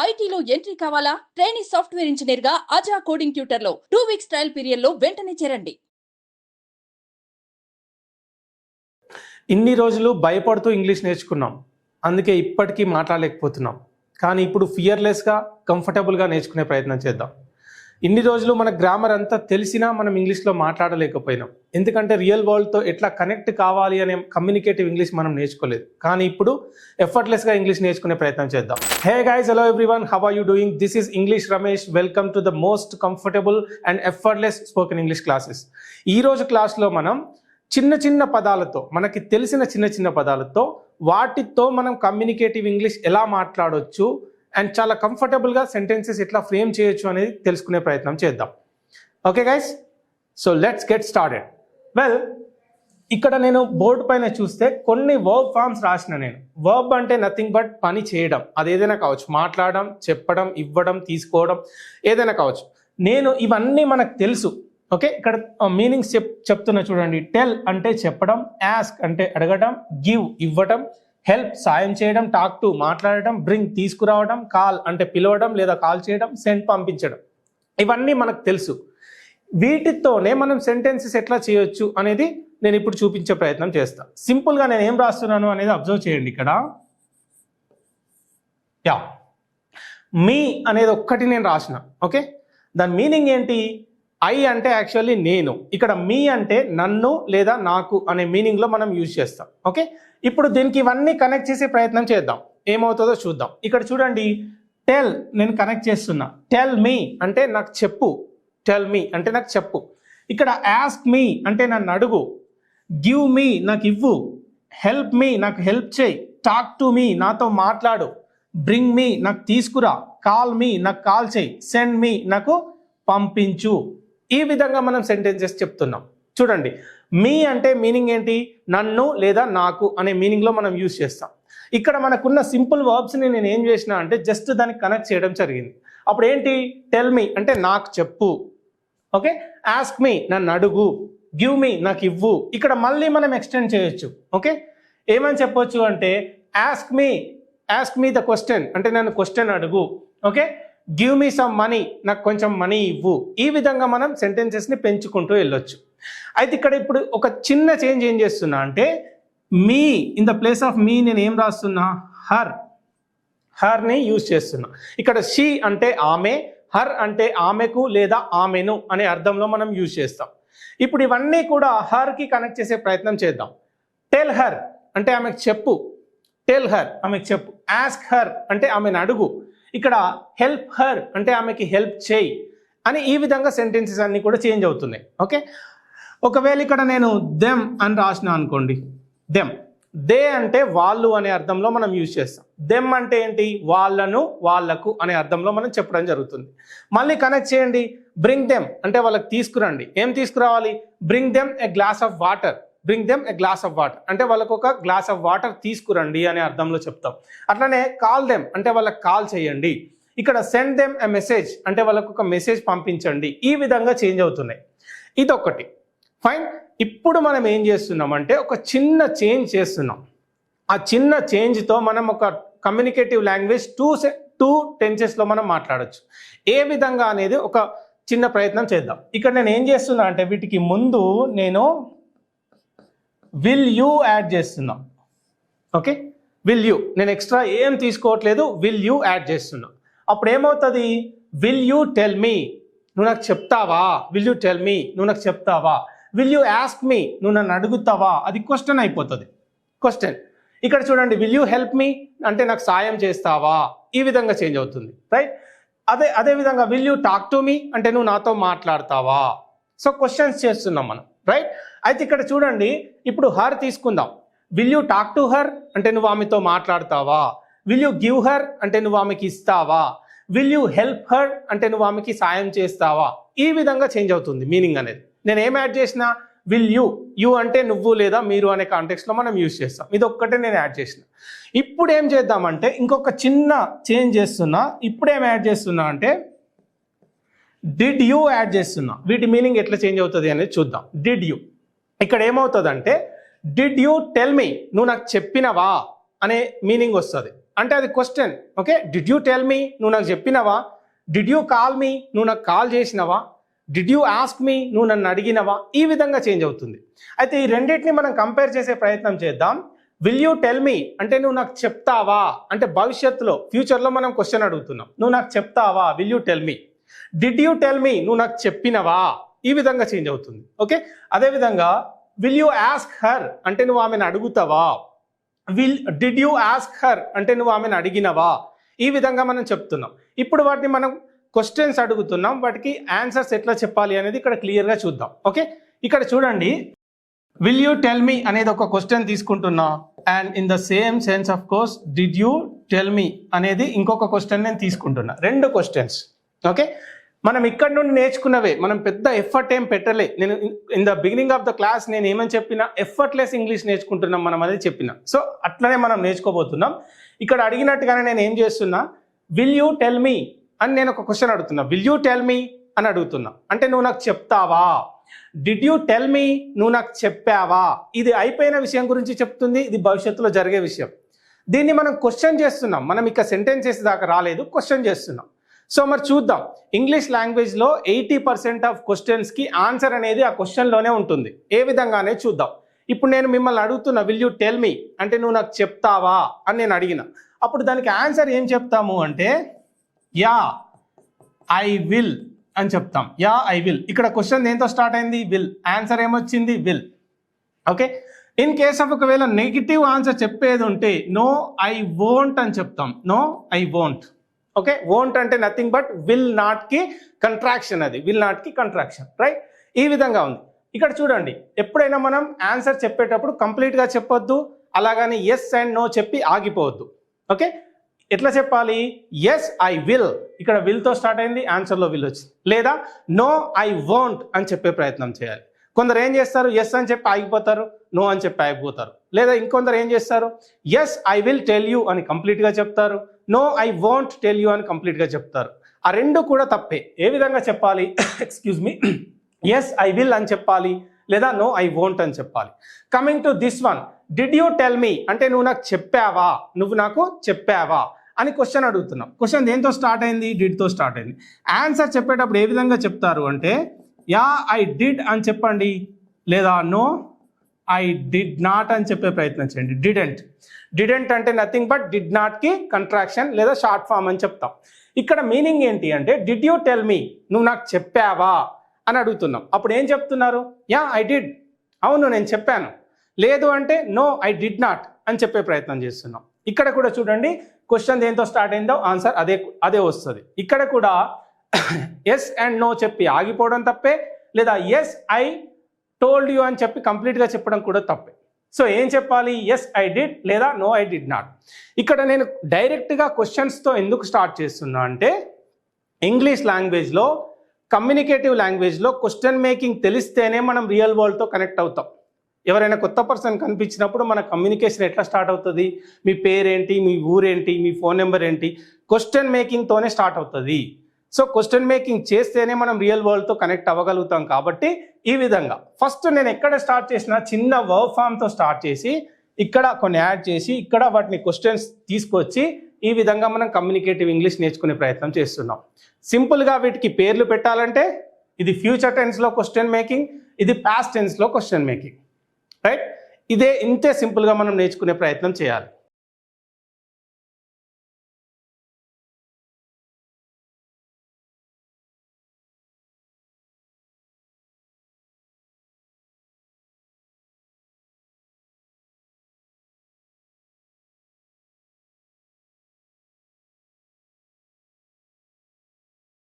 ఐటీలో ఎంట్రీ కావాలా? Trainee software engineer గా అజా కోడింగ్ ట్యూటర్ లో 2 వీక్స్ ట్రయల్ పీరియడ్ లో వెంటనే చేరండి. ఇన్ని రోజులు భయపడుతూ ఇంగ్లీష్ నేర్చుకున్నాం, అందుకే ఇప్పటికీ మాట్లాడలేకపోతున్నాం. కానీ ఇప్పుడు ఫియర్లెస్గా కంఫర్టబుల్గా నేర్చుకునే ప్రయత్నం చేద్దాం. ఇన్ని రోజులు మన గ్రామర్ అంతా తెలిసినా మనం ఇంగ్లీష్లో మాట్లాడలేకపోయినాం, ఎందుకంటే రియల్ వరల్డ్తో ఎట్లా కనెక్ట్ కావాలి అనే కమ్యూనికేటివ్ ఇంగ్లీష్ మనం నేర్చుకోలేదు. కానీ ఇప్పుడు ఎఫర్ట్లెస్గా ఇంగ్లీష్ నేర్చుకునే ప్రయత్నం చేద్దాం. Hey guys, hello everyone, how are you doing? This is English Ramesh. Welcome to the most comfortable and effortless spoken English classes. ఈరోజు క్లాస్లో మనం చిన్న చిన్న పదాలతో, మనకి తెలిసిన చిన్న చిన్న పదాలతో, వాటితో మనం కమ్యూనికేటివ్ ఇంగ్లీష్ ఎలా మాట్లాడవచ్చు అండ్ చాలా కంఫర్టబుల్గా సెంటెన్సెస్ ఎట్లా ఫ్రేమ్ చేయొచ్చు అనేది తెలుసుకునే ప్రయత్నం చేద్దాం. Okay guys, so let's get started. Well, ఇక్కడ నేను బోర్డు పైన చూస్తే కొన్ని వర్బ్ ఫార్మ్స్ రాసిన. నేను వర్బ్ అంటే నథింగ్ బట్ పని చేయడం. అది ఏదైనా కావచ్చు, మాట్లాడడం, చెప్పడం, ఇవ్వడం, తీసుకోవడం, ఏదైనా కావచ్చు. నేను ఇవన్నీ మనకు తెలుసు. ఓకే, ఇక్కడ మీనింగ్స్ చెప్తున్నా చూడండి. టెల్ అంటే చెప్పడం, యాస్క్ అంటే అడగడం, గివ్ ఇవ్వడం, హెల్ప్ సాయం చేయడం, టాక్ టు మాట్లాడడం, బ్రింగ్ తీసుకురావడం, కాల్ అంటే పిలవడం లేదా కాల్ చేయడం, సెండ్ పంపించడం. ఇవన్నీ మనకు తెలుసు. వీటితోనే మనం సెంటెన్సెస్ ఎట్లా చేయొచ్చు అనేది నేను ఇప్పుడు చూపించే ప్రయత్నం చేస్తాను. సింపుల్గా నేను ఏం రాస్తున్నాను అనేది అబ్జర్వ్ చేయండి. ఇక్కడ మీ అనేది ఒక్కటి నేను రాసిన. ఓకే, దాని మీనింగ్ ఏంటి? ఐ అంటే యాక్చువల్లీ నేను, ఇక్కడ మీ అంటే నన్ను లేదా నాకు అనే మీనింగ్లో మనం యూజ్ చేస్తాం. ఓకే, ఇప్పుడు దీనికి ఇవన్నీ కనెక్ట్ చేసే ప్రయత్నం చేద్దాం, ఏమవుతుందో చూద్దాం. ఇక్కడ చూడండి, టెల్ నేను కనెక్ట్ చేస్తున్నా. టెల్ మీ అంటే నాకు చెప్పు, టెల్ మీ అంటే నాకు చెప్పు. ఇక్కడ యాస్క్ మీ అంటే నన్ను అడుగు, గివ్ మీ నాకు ఇవ్వు, హెల్ప్ మీ నాకు హెల్ప్ చేయి, టాక్ టు మీ నాతో మాట్లాడు, బ్రింగ్ మీ నాకు తీసుకురా, కాల్ మీ నాకు కాల్ చేయి, సెండ్ మీ నాకు పంపించు. ఈ విధంగా మనం సెంటెన్సెస్ చెప్తున్నాం. చూడండి, మీ అంటే మీనింగ్ ఏంటి? నన్ను లేదా నాకు అనే మీనింగ్లో మనం యూజ్ చేస్తాం. ఇక్కడ మనకున్న సింపుల్ వర్బ్స్ని నేను ఏం చేసిన అంటే జస్ట్ దానికి కనెక్ట్ చేయడం జరిగింది. అప్పుడు ఏంటి? టెల్ మీ అంటే నాకు చెప్పు. ఓకే, ఆస్క్ మీ నన్ను అడుగు, గివ్ మీ నాకు ఇవ్వు. ఇక్కడ మళ్ళీ మనం ఎక్స్టెండ్ చేయొచ్చు. ఓకే, ఏమని చెప్పొచ్చు అంటే ఆస్క్ మీ ద క్వశ్చన్ అంటే నన్ను క్వశ్చన్ అడుగు. Okay, give me some money నాకు కొంచెం మనీ ఇవ్వు. ఈ విధంగా మనం సెంటెన్సెస్ని పెంచుకుంటూ వెళ్ళొచ్చు. అయితే ఇక్కడ ఇప్పుడు ఒక చిన్న చేంజ్ ఏం చేస్తున్నా అంటే మీ ఇన్ ద ప్లేస్ ఆఫ్ మీ నేను ఏం రాస్తున్నా? హర్ని యూజ్ చేస్తున్నా. ఇక్కడ షీ అంటే ఆమె, హర్ అంటే ఆమెకు లేదా ఆమెను అనే అర్థంలో మనం యూజ్ చేస్తాం. ఇప్పుడు ఇవన్నీ కూడా హర్కి కనెక్ట్ చేసే ప్రయత్నం చేద్దాం. టెల్ హర్ అంటే ఆమెకు చెప్పు, టెల్ హర్ ఆమెకు చెప్పు. ఆస్క్ హర్ అంటే ఆమెను అడుగు. ఇక్కడ హెల్ప్ హర్ అంటే ఆమెకి హెల్ప్ చేయి అని ఈ విధంగా సెంటెన్సెస్ అన్నీ కూడా చేంజ్ అవుతున్నాయి. ఓకే, ఒకవేళ ఇక్కడ నేను దెమ్ అని రాసిన అనుకోండి, దెమ్, దే అంటే వాళ్ళు అనే అర్థంలో మనం యూజ్ చేస్తాం. దెమ్ అంటే ఏంటి? వాళ్ళను, వాళ్లకు అనే అర్థంలో మనం చెప్పడం జరుగుతుంది. మళ్ళీ కనెక్ట్ చేయండి. బ్రింగ్ దెమ్ అంటే వాళ్ళకి తీసుకురండి. ఏం తీసుకురావాలి? Bring them a glass of water, bring them a glass of water అంటే వాళ్ళకు ఒక గ్లాస్ ఆఫ్ వాటర్ తీసుకురండి అనే అర్థంలో చెప్తాం. అట్లనే కాల్ దెమ్ అంటే వాళ్ళకి కాల్ చేయండి. ఇక్కడ సెండ్ దెమ్ ఎ మెసేజ్ అంటే వాళ్ళకు ఒక మెసేజ్ పంపించండి. ఈ విధంగా చేంజ్ అవుతున్నాయి. ఇదొకటి. ఫైన్, ఇప్పుడు మనం ఏం చేస్తున్నామంటే ఒక చిన్న చేంజ్ చేస్తున్నాం. ఆ చిన్న చేంజ్తో మనం ఒక కమ్యూనికేటివ్ లాంగ్వేజ్ టూ టెన్సెస్లో మనం మాట్లాడచ్చు. ఏ విధంగా అనేది ఒక చిన్న ప్రయత్నం చేద్దాం. ఇక్కడ నేను ఏం చేస్తున్నా అంటే వీటికి ముందు నేను విల్ యూ యాడ్ చేస్తున్నా. ఓకే, విల్ యూ, నేను ఎక్స్ట్రా ఏం తీసుకోవట్లేదు, విల్ యూ యాడ్ చేస్తున్నా. అప్పుడు ఏమవుతుంది? విల్ యూ టెల్ మీ నువ్వు నాకు చెప్తావా, విల్ యూ టెల్ మీ నువ్వు నాకు చెప్తావా, విల్ యూ ఆస్క్ మీ నువ్వు నన్ను అడుగుతావా, అది క్వశ్చన్ అయిపోతుంది, క్వశ్చన్. ఇక్కడ చూడండి, విల్ యూ హెల్ప్ మీ అంటే నాకు సాయం చేస్తావా, ఈ విధంగా చేంజ్ అవుతుంది. రైట్, అదే విధంగా will you talk to me అంటే నువ్వు నాతో మాట్లాడతావా. సో క్వశ్చన్స్ చేస్తున్నాం మనం. రైట్, అయితే ఇక్కడ చూడండి, ఇప్పుడు హర్ తీసుకుందాం. Will you talk to her అంటే నువ్వు ఆమెతో మాట్లాడతావా, విల్ యూ గివ్ హర్ అంటే నువ్వు ఆమెకి ఇస్తావా, విల్ యూ హెల్ప్ హర్ అంటే నువ్వు ఆమెకి సాయం చేస్తావా. ఈ విధంగా చేంజ్ అవుతుంది మీనింగ్ అనేది. నేను ఏం యాడ్ చేసిన? విల్ యూ అంటే నువ్వు లేదా మీరు అనే కాంటెక్స్లో మనం యూజ్ చేస్తాం. ఇది ఒక్కటే నేను యాడ్ చేసిన. ఇప్పుడు ఏం చేద్దామంటే ఇంకొక చిన్న చేంజ్ చేస్తున్నా. ఇప్పుడు ఏం యాడ్ చేస్తున్నా అంటే డిడ్ యూ యాడ్ చేస్తున్నా. వీటి మీనింగ్ ఎట్లా చేంజ్ అవుతుంది అనేది చూద్దాం. డిడ్ యూ, ఇక్కడ ఏమవుతుందంటే డిడ్ యూ టెల్ మీ నువ్వు నాకు చెప్పినవా అనే మీనింగ్ వస్తుంది. అంటే అది question. Okay, did you tell మీ, నువ్వు నాకు చెప్పినవా? డిడ్ యూ కాల్ మీ, నువ్వు నాకు కాల్ చేసినవా? డిడ్ యూ ఆస్క్ మీ, నువ్వు నన్ను అడిగినవా? ఈ విధంగా చేంజ్ అవుతుంది. అయితే ఈ రెండింటిని మనం కంపేర్ చేసే ప్రయత్నం చేద్దాం. విల్ యూ టెల్ మీ అంటే నువ్వు నాకు చెప్తావా, అంటే భవిష్యత్తులో ఫ్యూచర్లో మనం క్వశ్చన్ అడుగుతున్నాం. నువ్వు నాకు చెప్తావా, will you tell me. Did you tell మీ, నువ్వు నాకు చెప్పినవా? ఈ విధంగా చేంజ్ అవుతుంది. ఓకే, అదేవిధంగా విల్ యూ ఆస్క్ హర్ అంటే నువ్వు ఆమెను అడుగుతావా? డిడ్ యూ ఆస్క్ హర్ అంటే నువ్వు ఆమెను అడిగినవా? ఈ విధంగా మనం చెప్తున్నాం. ఇప్పుడు వాటిని మనం క్వశ్చన్స్ అడుగుతున్నాం, వాటికి ఆన్సర్స్ ఎట్లా చెప్పాలి అనేది ఇక్కడ క్లియర్గా చూద్దాం. ఓకే, ఇక్కడ చూడండి, విల్ యూ టెల్ మీ అనేది ఒక క్వశ్చన్ తీసుకుంటున్నా, and in the same sense of course did you tell మీ అనేది ఇంకొక క్వశ్చన్ నేను తీసుకుంటున్నా. రెండు క్వశ్చన్స్. ఓకే, మనం ఇక్కడ నుండి నేర్చుకున్నవే, మనం పెద్ద ఎఫర్ట్ ఏం పెట్టలే. నేను in the beginning of the class నేను ఏమని చెప్పినా, ఎఫర్ట్లెస్ ఇంగ్లీష్ నేర్చుకుంటున్నాం మనం అనేది చెప్పిన. సో అట్లనే మనం నేర్చుకోబోతున్నాం. ఇక్కడ అడిగినట్టుగానే నేను ఏం చేస్తున్నా, విల్ యూ టెల్ మీ అని నేను ఒక క్వశ్చన్ అడుగుతున్నా. విల్ యూ టెల్ మీ అని అడుగుతున్నా అంటే నువ్వు నాకు చెప్తావా? డిడ్ యూ టెల్ మీ, నువ్వు నాకు చెప్పావా? ఇది అయిపోయిన విషయం గురించి చెప్తుంది, ఇది భవిష్యత్తులో జరిగే విషయం. దీన్ని మనం క్వశ్చన్ చేస్తున్నాం. మనం ఇక సెంటెన్సెస్ దాకా రాలేదు, క్వశ్చన్ చేస్తున్నాం. సో మరి చూద్దాం, ఇంగ్లీష్ లాంగ్వేజ్లో 80% ఆఫ్ క్వశ్చన్స్కి ఆన్సర్ అనేది ఆ క్వశ్చన్లోనే ఉంటుంది. ఏ విధంగానే చూద్దాం. ఇప్పుడు నేను మిమ్మల్ని అడుగుతున్నా, విల్ యూ టెల్ మీ అంటే నువ్వు నాకు చెప్తావా అని నేను అడిగిన. అప్పుడు దానికి ఆన్సర్ ఏం చెప్తాము అంటే యా ఐ విల్ అని చెప్తాం. Yeah I will. ఇక్కడ క్వశ్చన్ దేంతో స్టార్ట్ అయింది? విల్. ఆన్సర్ ఏమొచ్చింది? Will. Okay, in case of ఒకవేళ నెగిటివ్ ఆన్సర్ చెప్పేది ఉంటే నో ఐ వోంట్ అని చెప్తాం. No I won't. Okay, won't అంటే నథింగ్ బట్ విల్ నాట్ కి కంట్రాక్షన్. అది విల్ నాట్ కి కంట్రాక్షన్, రైట్? ఈ విధంగా ఉంది. ఇక్కడ చూడండి, ఎప్పుడైనా మనం ఆన్సర్ చెప్పేటప్పుడు కంప్లీట్గా చెప్పొద్దు, అలాగని ఎస్ అండ్ నో చెప్పి ఆగిపోవద్దు. ఓకే, ఎట్లా చెప్పాలి? ఎస్ ఐ విల్, ఇక్కడ విల్తో స్టార్ట్ అయింది, ఆన్సర్లో విల్ వచ్చింది. లేదా నో ఐ వోంట్ అని చెప్పే ప్రయత్నం చేయాలి. కొందరు ఏం చేస్తారు, ఎస్ అని చెప్పి ఆగిపోతారు, నో అని చెప్పి ఆగిపోతారు. లేదా ఇంకొందరు ఏం చేస్తారు, yes I will tell you అని కంప్లీట్గా చెప్తారు, no I won't tell you అని కంప్లీట్గా చెప్తారు. ఆ రెండు కూడా తప్పే. ఏ విధంగా చెప్పాలి? Excuse me, yes I will అని చెప్పాలి, లేదా నో ఐ వోంట్ అని చెప్పాలి. Coming to this one, did you tell me అంటే నువ్వు నాకు చెప్పావా, నువ్వు నాకు చెప్పావా అని క్వశ్చన్ అడుగుతున్నాం. క్వశ్చన్ దేంతో స్టార్ట్ అయింది? డిడ్తో స్టార్ట్ అయింది. ఆన్సర్ చెప్పేటప్పుడు ఏ విధంగా చెప్తారు అంటే యా ఐ డిడ్ అని చెప్పండి, లేదా నో ఐ డిడ్ నాట్ అని చెప్పే ప్రయత్నం చేయండి. డిడెంట్. డిడెంట్ అంటే నథింగ్ బట్ డిడ్ నాట్కి కంట్రాక్షన్ లేదా షార్ట్ ఫామ్ అని చెప్తాం. ఇక్కడ మీనింగ్ ఏంటి అంటే డిడ్ యూ టెల్ మీ, నువ్వు నాకు చెప్పావా అని అడుగుతున్నాం. అప్పుడు ఏం చెప్తున్నారు? యా ఐ డిడ్, అవును నేను చెప్పాను. లేదు అంటే నో ఐ డిడ్ నాట్ అని చెప్పే ప్రయత్నం చేస్తున్నాం. ఇక్కడ కూడా చూడండి, క్వశ్చన్ దేంతో స్టార్ట్ అయిందో ఆన్సర్ అదే వస్తుంది. ఇక్కడ కూడా ఎస్ అండ్ నో చెప్పి ఆగిపోవడం తప్పే, లేదా ఎస్ ఐ టోల్డ్ యూ అని చెప్పి కంప్లీట్గా చెప్పడం కూడా తప్పే. సో ఏం చెప్పాలి? ఎస్ ఐ డిడ్ లేదా నో ఐ డిడ్ నాట్. ఇక్కడ నేను డైరెక్ట్గా క్వశ్చన్స్తో ఎందుకు స్టార్ట్ చేస్తున్నా అంటే ఇంగ్లీష్ లాంగ్వేజ్లో, కమ్యూనికేటివ్ లాంగ్వేజ్లో క్వశ్చన్ మేకింగ్ తెలిస్తేనే మనం రియల్ వరల్డ్తో కనెక్ట్ అవుతాం. ఎవరైనా కొత్త పర్సన్ కనిపించినప్పుడు మన కమ్యూనికేషన్ ఎట్లా స్టార్ట్ అవుతుంది? మీ పేరేంటి, మీ ఊరేంటి, మీ ఫోన్ నెంబర్ ఏంటి, క్వశ్చన్ మేకింగ్తోనే స్టార్ట్ అవుతుంది. సో క్వశ్చన్ మేకింగ్ చేస్తేనే మనం రియల్ వరల్డ్తో కనెక్ట్ అవ్వగలుగుతాం. కాబట్టి ఈ విధంగా ఫస్ట్ నేను ఎక్కడ స్టార్ట్ చేసినా చిన్న వర్బ్ ఫామ్తో స్టార్ట్ చేసి ఇక్కడ కొన్ని యాడ్ చేసి ఇక్కడ వాటిని క్వశ్చన్స్ తీసుకొచ్చి ఈ విధంగా మనం కమ్యూనికేటివ్ ఇంగ్లీష్ నేర్చుకునే ప్రయత్నం చేస్తున్నాం. సింపుల్గా వీటికి పేర్లు పెట్టాలంటే ఇది ఫ్యూచర్ టెన్స్లో క్వశ్చన్ మేకింగ్, ఇది పాస్ట్ టెన్స్లో క్వశ్చన్ మేకింగ్, రైట్? ఇంతే సింపుల్గా మనం నేర్చుకునే ప్రయత్నం చేయాలి.